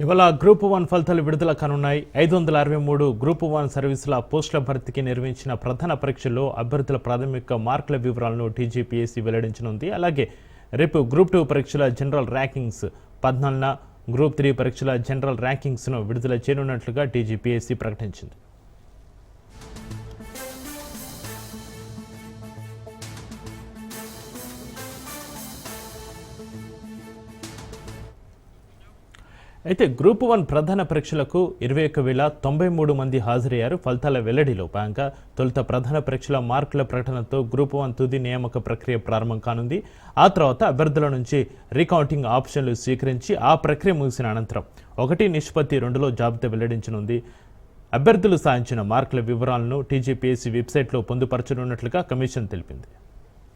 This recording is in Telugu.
ఇవాళ గ్రూప్ 1 ఫలితాలు విడుదల కానున్నాయి. 563 గ్రూప్ 1 సర్వీసుల పోస్టుల భర్తీకి నిర్వహించిన ప్రధాన పరీక్షల్లో అభ్యర్థుల ప్రాథమిక మార్కుల వివరాలను టీజీపీఎస్సీ వెల్లడించనుంది. అలాగే రేపు గ్రూప్ 2 పరీక్షల జనరల్ ర్యాంకింగ్స్ 14న, గ్రూప్ 3 పరీక్షల జనరల్ ర్యాంకింగ్స్ను విడుదల చేయనున్నట్లుగా టీజీపీఎస్సీ ప్రకటించింది. అయితే గ్రూప్ 1 ప్రధాన పరీక్షలకు 21,093 మంది హాజరయ్యారు. ఫలితాల వెల్లడిలో భాగంగా తొలుత ప్రధాన పరీక్షల మార్కుల ప్రకటనతో గ్రూప్ 1 తుది నియామక ప్రక్రియ ప్రారంభం కానుంది. ఆ తర్వాత అభ్యర్థుల నుంచి రీకౌంటింగ్ ఆప్షన్లు స్వీకరించి ఆ ప్రక్రియ ముగిసిన అనంతరం 1:2లో జాబితా వెల్లడించనుంది. అభ్యర్థులు సాధించిన మార్కుల వివరాలను టీజీపీఎస్సీ వెబ్సైట్లో పొందుపరచనున్నట్లుగా కమిషన్ తెలిపింది.